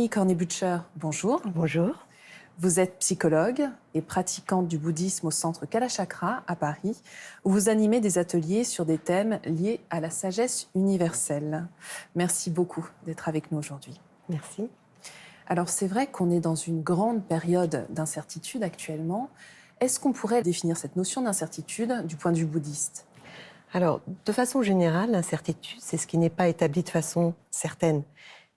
Annie Cornet-Butcher, bonjour. Bonjour. Vous êtes psychologue et pratiquante du bouddhisme au centre Kalachakra à Paris, où vous animez des ateliers sur des thèmes liés à la sagesse universelle. Merci beaucoup d'être avec nous aujourd'hui. Merci. Alors c'est vrai qu'on est dans une grande période d'incertitude actuellement. Est-ce qu'on pourrait définir cette notion d'incertitude du point de vue bouddhiste ? Alors, de façon générale, l'incertitude, c'est ce qui n'est pas établi de façon certaine.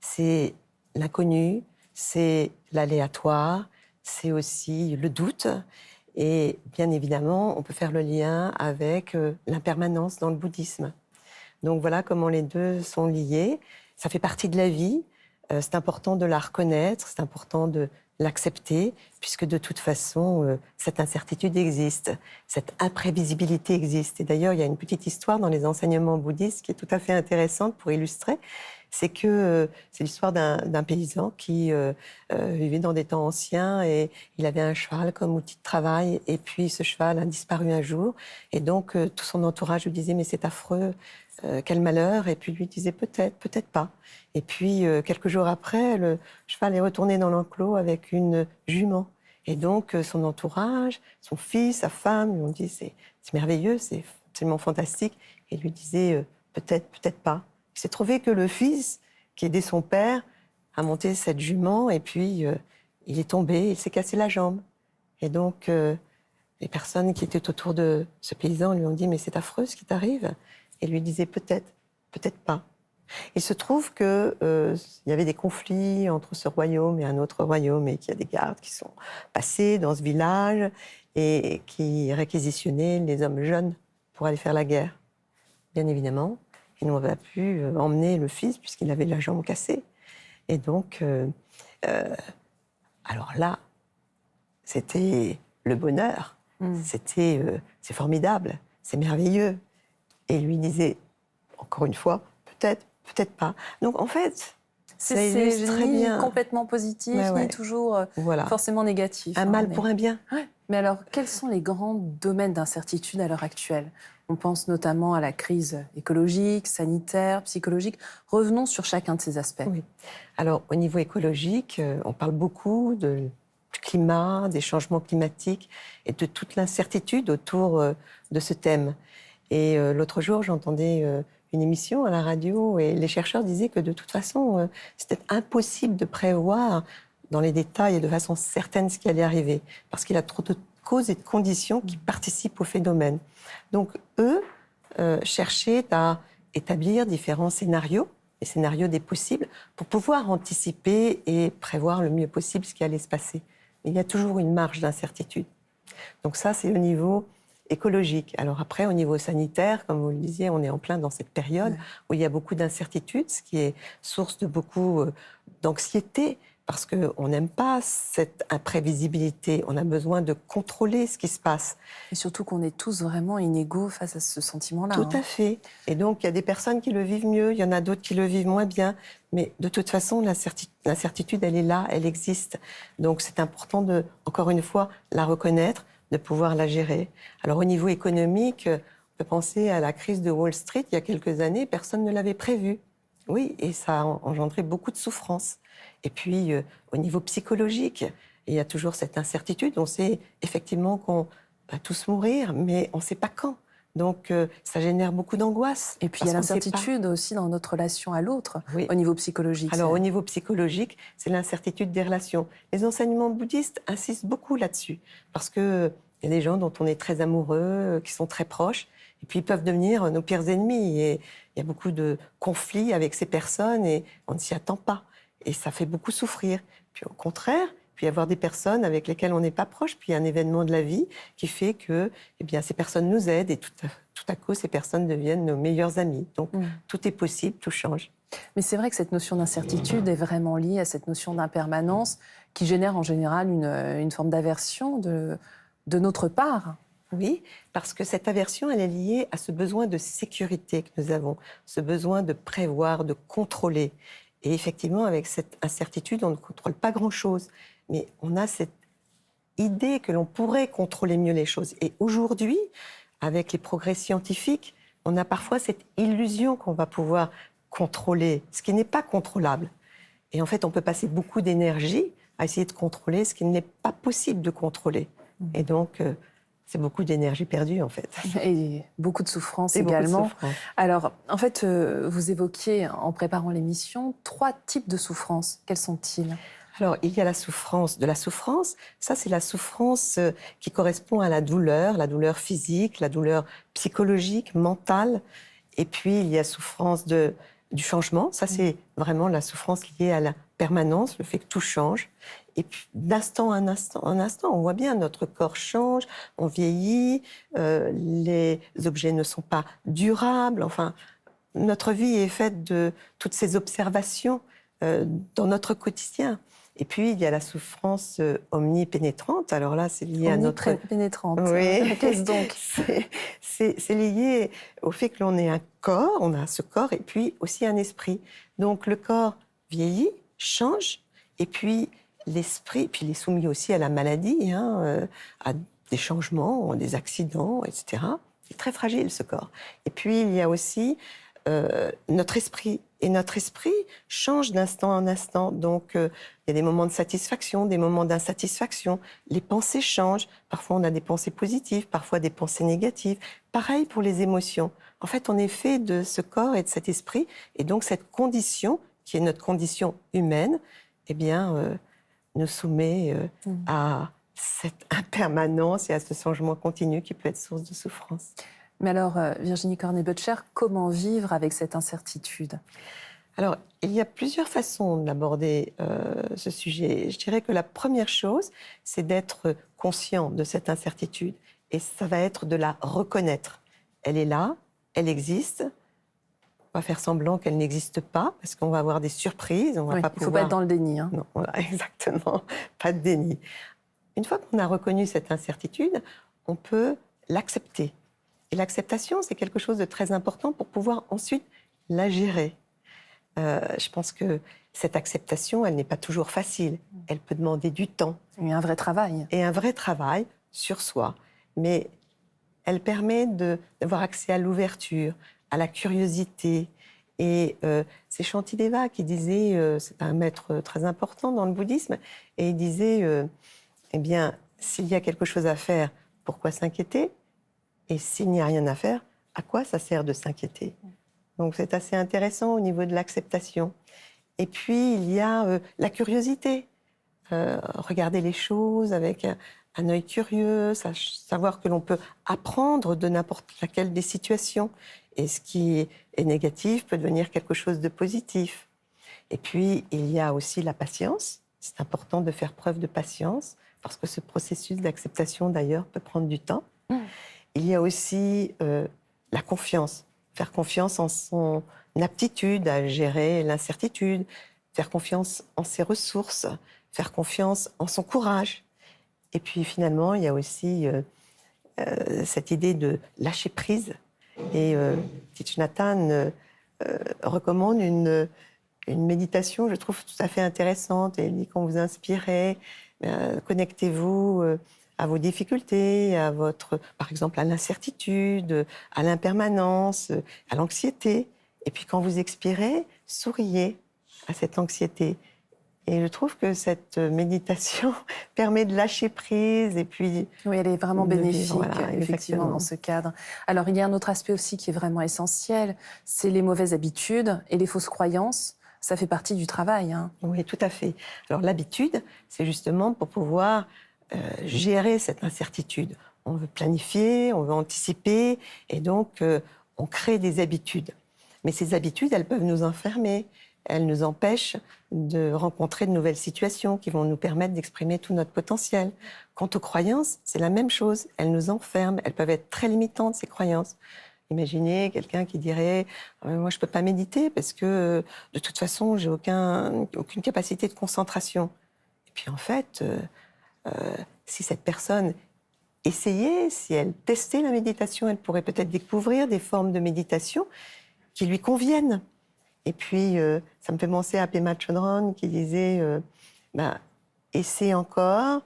C'est l'inconnu, c'est l'aléatoire, c'est aussi le doute. Et bien évidemment, on peut faire le lien avec l'impermanence dans le bouddhisme. Donc voilà comment les deux sont liés. Ça fait partie de la vie. C'est important de la reconnaître, c'est important de l'accepter, puisque de toute façon, cette incertitude existe, cette imprévisibilité existe. Et d'ailleurs, il y a une petite histoire dans les enseignements bouddhistes qui est tout à fait intéressante pour illustrer. C'est l'histoire d'un paysan qui vivait dans des temps anciens et il avait un cheval comme outil de travail. Et puis ce cheval a disparu un jour. Et donc tout son entourage lui disait « mais c'est affreux, quel malheur !» Et puis lui disait « peut-être, peut-être pas ». Et puis quelques jours après, le cheval est retourné dans l'enclos avec une jument. Et donc son entourage, son fils, sa femme lui ont dit « c'est merveilleux, c'est absolument fantastique ». Et il lui disait peut-être, peut-être pas ». Il s'est trouvé que le fils, qui aidait son père, a monté cette jument et puis il est tombé, il s'est cassé la jambe. Et donc, les personnes qui étaient autour de ce paysan lui ont dit « mais c'est affreux ce qui t'arrive ». Et il lui disait « peut-être, peut-être pas ». Il se trouve qu'il y avait des conflits entre ce royaume et un autre royaume et qu'il y a des gardes qui sont passés dans ce village et qui réquisitionnaient les hommes jeunes pour aller faire la guerre. Bien évidemment, ils n'ont pas pu emmener le fils puisqu'il avait la jambe cassée. Et donc, alors là, c'était le bonheur. C'est formidable, c'est merveilleux. Et il lui disait, encore une fois, peut-être, peut-être pas. Donc en fait, c'est très ni bien. complètement positif, ni toujours forcément négatif. Un mal pour un bien. Ouais. Mais alors, quels sont les grands domaines d'incertitude à l'heure actuelle ? On pense notamment à la crise écologique, sanitaire, psychologique. Revenons sur chacun de ces aspects. Oui. Alors, au niveau écologique, on parle beaucoup du climat, des changements climatiques et de toute l'incertitude autour de ce thème. Et l'autre jour, j'entendais une émission à la radio et les chercheurs disaient que de toute façon, c'était impossible de prévoir dans les détails et de façon certaine ce qui allait arriver, parce qu'il y a trop de causes et de conditions qui participent au phénomène. Donc, eux cherchaient à établir différents scénarios, les scénarios des possibles, pour pouvoir anticiper et prévoir le mieux possible ce qui allait se passer. Mais il y a toujours une marge d'incertitude. Donc ça, c'est au niveau écologique. Alors après, au niveau sanitaire, comme vous le disiez, on est en plein dans cette période où il y a beaucoup d'incertitudes, ce qui est source de beaucoup d'anxiété, parce qu'on n'aime pas cette imprévisibilité. On a besoin de contrôler ce qui se passe. Et surtout qu'on est tous vraiment inégaux face à ce sentiment-là. Tout à fait. Et donc, il y a des personnes qui le vivent mieux, il y en a d'autres qui le vivent moins bien. Mais de toute façon, l'incertitude, elle est là, elle existe. Donc, c'est important de, encore une fois, la reconnaître, de pouvoir la gérer. Alors, au niveau économique, on peut penser à la crise de Wall Street il y a quelques années, personne ne l'avait prévue. Oui, et ça a engendré beaucoup de souffrance. Et puis, au niveau psychologique, il y a toujours cette incertitude. On sait effectivement qu'on va tous mourir, mais on ne sait pas quand. Donc, ça génère beaucoup d'angoisse. Et puis, il y a l'incertitude aussi dans notre relation à l'autre, au niveau psychologique. Alors, au niveau psychologique, c'est l'incertitude des relations. Les enseignements bouddhistes insistent beaucoup là-dessus, parce qu'il y a des gens dont on est très amoureux, qui sont très proches, et puis ils peuvent devenir nos pires ennemis. Et il y a beaucoup de conflits avec ces personnes, et on ne s'y attend pas. Et ça fait beaucoup souffrir. Puis au contraire, il peut y avoir des personnes avec lesquelles on n'est pas proche, puis il y a un événement de la vie qui fait que ces personnes nous aident et tout à coup, ces personnes deviennent nos meilleurs amis. Donc tout est possible, tout change. Mais c'est vrai que cette notion d'incertitude est vraiment liée à cette notion d'impermanence qui génère en général une forme d'aversion de notre part. Oui, parce que cette aversion, elle est liée à ce besoin de sécurité que nous avons, ce besoin de prévoir, de contrôler. Et effectivement, avec cette incertitude, on ne contrôle pas grand-chose. Mais on a cette idée que l'on pourrait contrôler mieux les choses. Et aujourd'hui, avec les progrès scientifiques, on a parfois cette illusion qu'on va pouvoir contrôler, ce qui n'est pas contrôlable. Et en fait, on peut passer beaucoup d'énergie à essayer de contrôler ce qui n'est pas possible de contrôler. Et donc, c'est beaucoup d'énergie perdue, en fait. Et beaucoup de souffrance Et également. beaucoup de souffrance. Alors, en fait, vous évoquiez, en préparant l'émission, 3 types de souffrance. Quels sont-ils? Alors, il y a la souffrance de la souffrance. Ça, c'est la souffrance qui correspond à la douleur physique, la douleur psychologique, mentale. Et puis, il y a souffrance du changement. Ça, c'est vraiment la souffrance liée à la permanence, le fait que tout change. Et puis, d'instant en instant, on voit bien, notre corps change, on vieillit, les objets ne sont pas durables. Enfin, notre vie est faite de toutes ces observations dans notre quotidien. Et puis, il y a la souffrance omnipénétrante. Alors là, c'est lié à notre... Omnipénétrante. Oui. Qu'est-ce donc? C'est lié au fait que l'on ait un corps, on a ce corps, et puis aussi un esprit. Donc, le corps vieillit, change, et puis l'esprit, puis il est soumis aussi à la maladie, à des changements, des accidents, etc. C'est très fragile, ce corps. Et puis, il y a aussi notre esprit. Et notre esprit change d'instant en instant. Donc, il y a des moments de satisfaction, des moments d'insatisfaction. Les pensées changent. Parfois, on a des pensées positives, parfois des pensées négatives. Pareil pour les émotions. En fait, on est fait de ce corps et de cet esprit. Et donc, cette condition, qui est notre condition humaine, eh bien, nous soumet à cette impermanence et à ce changement continu qui peut être source de souffrance. Mais alors, Virginie Cornet-Butcher, comment vivre avec cette incertitude? Alors, il y a plusieurs façons d'aborder ce sujet. Je dirais que la première chose, c'est d'être conscient de cette incertitude. Et ça va être de la reconnaître. Elle est là, elle existe. On va faire semblant qu'elle n'existe pas, parce qu'on va avoir des surprises. On va pas Il ne faut pas être dans le déni. Non, voilà, exactement. Pas de déni. Une fois qu'on a reconnu cette incertitude, on peut l'accepter. Et l'acceptation, c'est quelque chose de très important pour pouvoir ensuite la gérer. Je pense que cette acceptation, elle n'est pas toujours facile. Elle peut demander du temps. Et un vrai travail. Et un vrai travail sur soi. Mais elle permet d'avoir accès à l'ouverture, à la curiosité. Et c'est Shantideva qui disait, c'est un maître très important dans le bouddhisme, et il disait, eh bien, s'il y a quelque chose à faire, pourquoi s'inquiéter? Et s'il n'y a rien à faire, à quoi ça sert de s'inquiéter? Donc c'est assez intéressant au niveau de l'acceptation. Et puis il y a la curiosité. Regarder les choses avec un œil curieux, savoir que l'on peut apprendre de n'importe laquelle des situations. Et ce qui est négatif peut devenir quelque chose de positif. Et puis il y a aussi la patience. C'est important de faire preuve de patience, parce que ce processus d'acceptation d'ailleurs peut prendre du temps. Il y a aussi la confiance. Faire confiance en son aptitude à gérer l'incertitude, faire confiance en ses ressources, faire confiance en son courage. Et puis finalement, il y a aussi cette idée de lâcher prise. Et Thich Nhat Hanh recommande une méditation, je trouve, tout à fait intéressante. Et il dit, quand vous inspirez, connectez-vous à vos difficultés, par exemple, à l'incertitude, à l'impermanence, à l'anxiété. Et puis, quand vous expirez, souriez à cette anxiété. Et je trouve que cette méditation permet de lâcher prise et puis... Oui, elle est vraiment bénéfique, voilà, effectivement, dans ce cadre. Alors, il y a un autre aspect aussi qui est vraiment essentiel, c'est les mauvaises habitudes et les fausses croyances. Ça fait partie du travail. Oui, tout à fait. Alors, l'habitude, c'est justement pour pouvoir gérer cette incertitude. On veut planifier, on veut anticiper, et donc on crée des habitudes. Mais ces habitudes, elles peuvent nous enfermer. Elles nous empêchent de rencontrer de nouvelles situations qui vont nous permettre d'exprimer tout notre potentiel. Quant aux croyances, c'est la même chose. Elles nous enferment. Elles peuvent être très limitantes, ces croyances. Imaginez quelqu'un qui dirait « Moi, je ne peux pas méditer parce que de toute façon, j'ai aucune capacité de concentration. » Et puis en fait, si cette personne essayait, si elle testait la méditation, elle pourrait peut-être découvrir des formes de méditation qui lui conviennent. Et puis, ça me fait penser à Pema Chodron qui disait essaie encore,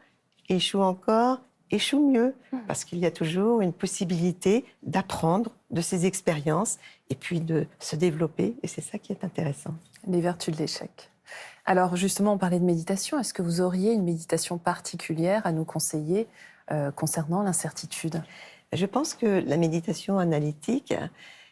échoue encore, échoue mieux. Parce qu'il y a toujours une possibilité d'apprendre de ses expériences et puis de se développer. Et c'est ça qui est intéressant. Les vertus de l'échec. Alors justement, on parlait de méditation. Est-ce que vous auriez une méditation particulière à nous conseiller concernant l'incertitude? Je pense que la méditation analytique,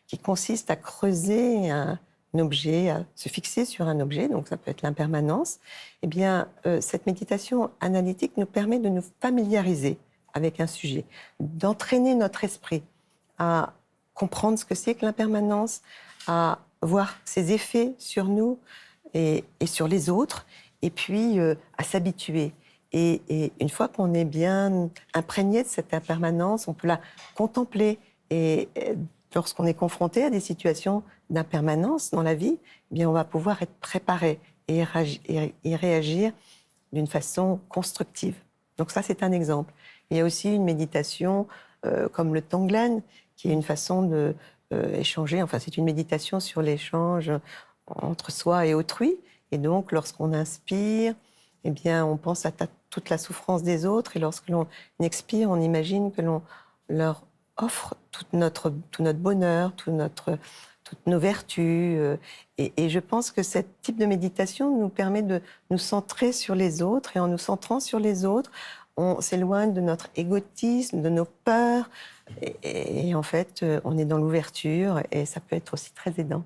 qui consiste à creuser un objet, à se fixer sur un objet, donc ça peut être l'impermanence, eh bien, cette méditation analytique nous permet de nous familiariser avec un sujet, d'entraîner notre esprit à comprendre ce que c'est que l'impermanence, à voir ses effets sur nous et sur les autres, et puis à s'habituer. Et une fois qu'on est bien imprégné de cette impermanence, on peut la contempler. Et lorsqu'on est confronté à des situations d'impermanence dans la vie, eh bien, on va pouvoir être préparé et réagir d'une façon constructive. Donc ça, c'est un exemple. Il y a aussi une méditation comme le Tonglen, qui est une façon de échanger. Enfin, c'est une méditation sur l'échange entre soi et autrui. Et donc, lorsqu'on inspire, eh bien, on pense à toute la souffrance des autres. Et lorsque l'on expire, on imagine que l'on leur offre tout notre bonheur, toutes nos vertus. Et je pense que ce type de méditation nous permet de nous centrer sur les autres. Et en nous centrant sur les autres, on s'éloigne de notre égotisme, de nos peurs. Et en fait, on est dans l'ouverture. Et ça peut être aussi très aidant.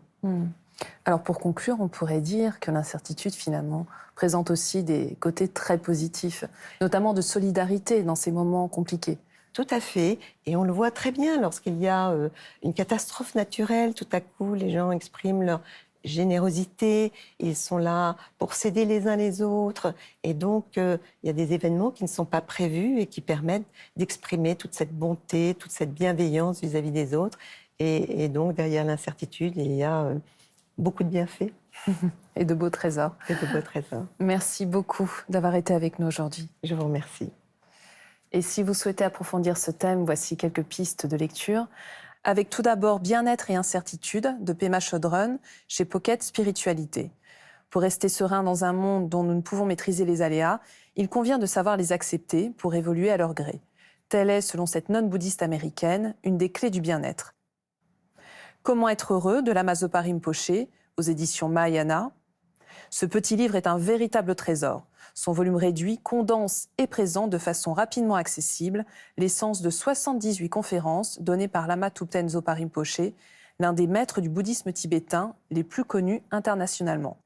Alors pour conclure, on pourrait dire que l'incertitude finalement présente aussi des côtés très positifs, notamment de solidarité dans ces moments compliqués. Tout à fait. Et on le voit très bien lorsqu'il y a une catastrophe naturelle. Tout à coup, les gens expriment leur générosité. Ils sont là pour s'aider les uns les autres. Et donc, il y a des événements qui ne sont pas prévus et qui permettent d'exprimer toute cette bonté, toute cette bienveillance vis-à-vis des autres. Et donc, derrière l'incertitude, il y a beaucoup de bienfaits. Et de beaux trésors. Et de beaux trésors. Merci beaucoup d'avoir été avec nous aujourd'hui. Je vous remercie. Et si vous souhaitez approfondir ce thème, voici quelques pistes de lecture. Avec tout d'abord Bien-être et incertitude de Pema Chodron chez Pocket Spiritualité. Pour rester serein dans un monde dont nous ne pouvons maîtriser les aléas, il convient de savoir les accepter pour évoluer à leur gré. Telle est, selon cette nonne bouddhiste américaine, une des clés du bien-être. Comment être heureux de Lama Zopa Rinpoché aux éditions Mahayana. Ce petit livre est un véritable trésor. Son volume réduit condense et présente de façon rapidement accessible l'essence de 78 conférences données par Lama Thubten Zopa Rinpoché, l'un des maîtres du bouddhisme tibétain les plus connus internationalement.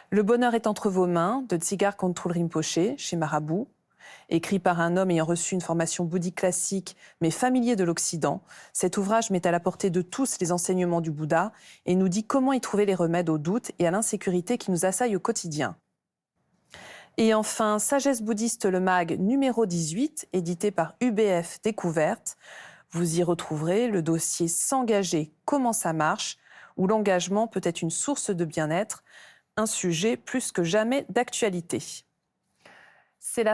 Le bonheur est entre vos mains de Tsigar Kongtrul Rinpoché chez Marabout. Écrit par un homme ayant reçu une formation bouddhique classique, mais familier de l'Occident, cet ouvrage met à la portée de tous les enseignements du Bouddha et nous dit comment y trouver les remèdes aux doutes et à l'insécurité qui nous assaillent au quotidien. Et enfin, Sagesse bouddhiste le mag numéro 18, édité par UBF Découverte. Vous y retrouverez le dossier S'engager, comment ça marche, où l'engagement peut être une source de bien-être, un sujet plus que jamais d'actualité. C'est la